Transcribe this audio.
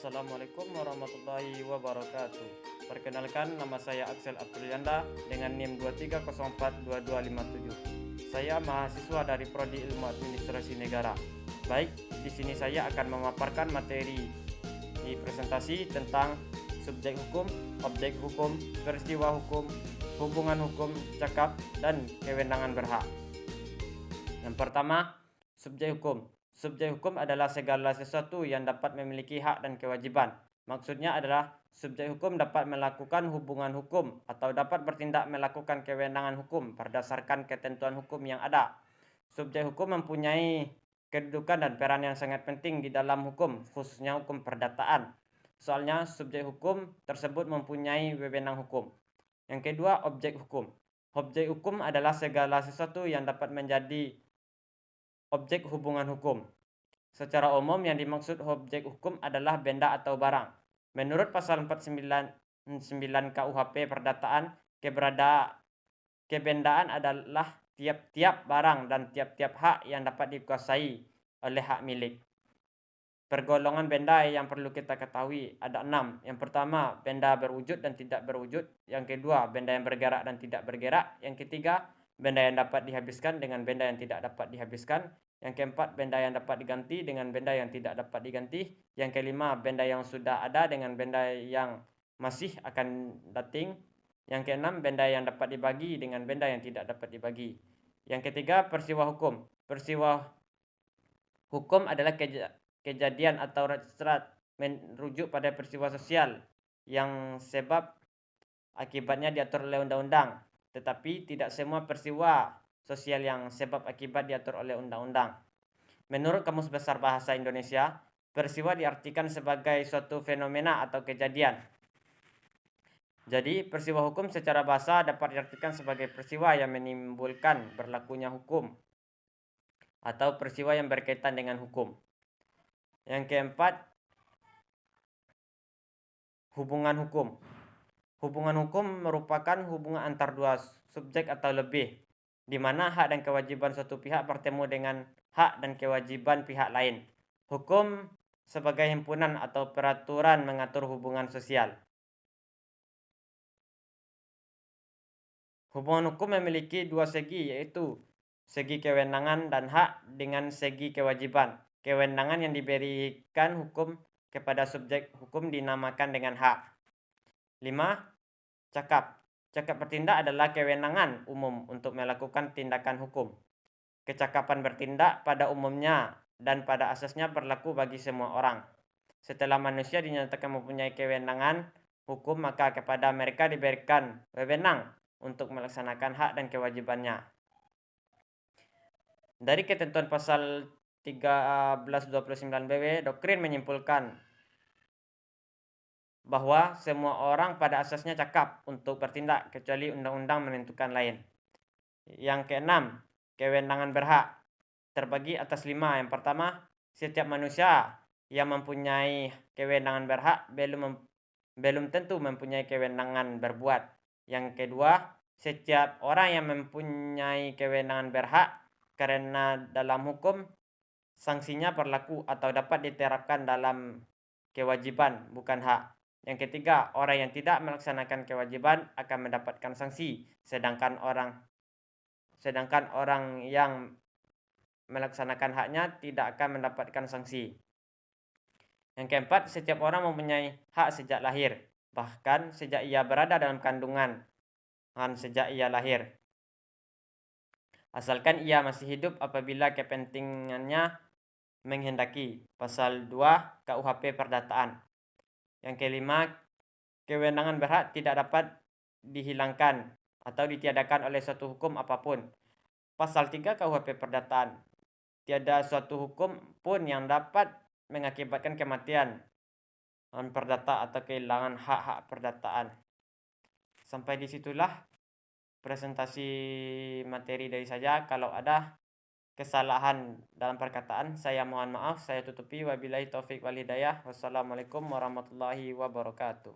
Assalamualaikum warahmatullahi wabarakatuh. Perkenalkan, nama saya Axel Abdulyanda dengan NIM 23042257. Saya mahasiswa dari Prodi Ilmu Administrasi Negara. Baik, di sini saya akan memaparkan materi di presentasi tentang subjek hukum, objek hukum, peristiwa hukum, hubungan hukum, cakap, dan kewenangan berhak. Yang pertama, subjek hukum. Subjek hukum adalah segala sesuatu yang dapat memiliki hak dan kewajiban. Maksudnya adalah subjek hukum dapat melakukan hubungan hukum atau dapat bertindak melakukan kewenangan hukum berdasarkan ketentuan hukum yang ada. Subjek hukum mempunyai kedudukan dan peran yang sangat penting di dalam hukum, khususnya hukum perdataan. Soalnya subjek hukum tersebut mempunyai wewenang hukum. Yang kedua, objek hukum. Objek hukum adalah segala sesuatu yang dapat menjadi objek hubungan hukum. Secara umum yang dimaksud objek hukum adalah benda atau barang. Menurut pasal 499 KUHP Perdataan, kebendaan adalah tiap-tiap barang dan tiap-tiap hak yang dapat dikuasai oleh hak milik. Pergolongan benda yang perlu kita ketahui ada 6. Yang pertama, benda berwujud dan tidak berwujud. Yang kedua, benda yang bergerak dan tidak bergerak. Yang ketiga, benda yang dapat dihabiskan dengan benda yang tidak dapat dihabiskan. Yang keempat, benda yang dapat diganti dengan benda yang tidak dapat diganti. Yang kelima, benda yang sudah ada dengan benda yang masih akan datang. Yang keenam, benda yang dapat dibagi dengan benda yang tidak dapat dibagi. Yang ketiga, peristiwa hukum. Peristiwa hukum adalah kejadian atau serat merujuk pada peristiwa sosial yang sebab akibatnya diatur oleh undang-undang, tetapi tidak semua peristiwa sosial yang sebab akibat diatur oleh undang-undang. Menurut Kamus Besar Bahasa Indonesia, peristiwa diartikan sebagai suatu fenomena atau kejadian. Jadi, peristiwa hukum secara bahasa dapat diartikan sebagai peristiwa yang menimbulkan berlakunya hukum atau peristiwa yang berkaitan dengan hukum. Yang keempat, hubungan hukum. Hubungan hukum merupakan hubungan antar dua subjek atau lebih, di mana hak dan kewajiban suatu pihak bertemu dengan hak dan kewajiban pihak lain. Hukum sebagai himpunan atau peraturan mengatur hubungan sosial. Hubungan hukum memiliki dua segi, yaitu segi kewenangan dan hak dengan segi kewajiban. Kewenangan yang diberikan hukum kepada subjek hukum dinamakan dengan hak. 5. Cakap. Cakap bertindak adalah kewenangan umum untuk melakukan tindakan hukum. Kecakapan bertindak pada umumnya dan pada asasnya berlaku bagi semua orang. Setelah manusia dinyatakan mempunyai kewenangan hukum, maka kepada mereka diberikan wewenang untuk melaksanakan hak dan kewajibannya. Dari ketentuan pasal 1329 BW, doktrin menyimpulkan bahwa semua orang pada asasnya cakap untuk bertindak kecuali undang-undang menentukan lain. Yang keenam, kewenangan berhak terbagi atas 5. Yang pertama, setiap manusia yang mempunyai kewenangan berhak belum tentu mempunyai kewenangan berbuat. Yang kedua, setiap orang yang mempunyai kewenangan berhak karena dalam hukum sanksinya berlaku atau dapat diterapkan dalam kewajiban bukan hak. Yang ketiga, orang yang tidak melaksanakan kewajiban akan mendapatkan sanksi, sedangkan orang yang melaksanakan haknya tidak akan mendapatkan sanksi. Yang keempat, setiap orang mempunyai hak sejak lahir, bahkan sejak ia berada dalam kandungan, sejak ia lahir. Asalkan ia masih hidup apabila kepentingannya menghendaki. Pasal 2 KUHP Perdataan. Yang kelima, kewenangan berhak tidak dapat dihilangkan atau ditiadakan oleh suatu hukum apapun. Pasal 3 KUHP Perdataan. Tiada suatu hukum pun yang dapat mengakibatkan kematian perdata atau kehilangan hak-hak perdataan. Sampai disitulah presentasi materi dari saya. Kalau ada kesalahan dalam perkataan, saya mohon maaf. Saya tutupi. Wabillahi taufik wal hidayah. Wassalamualaikum warahmatullahi wabarakatuh.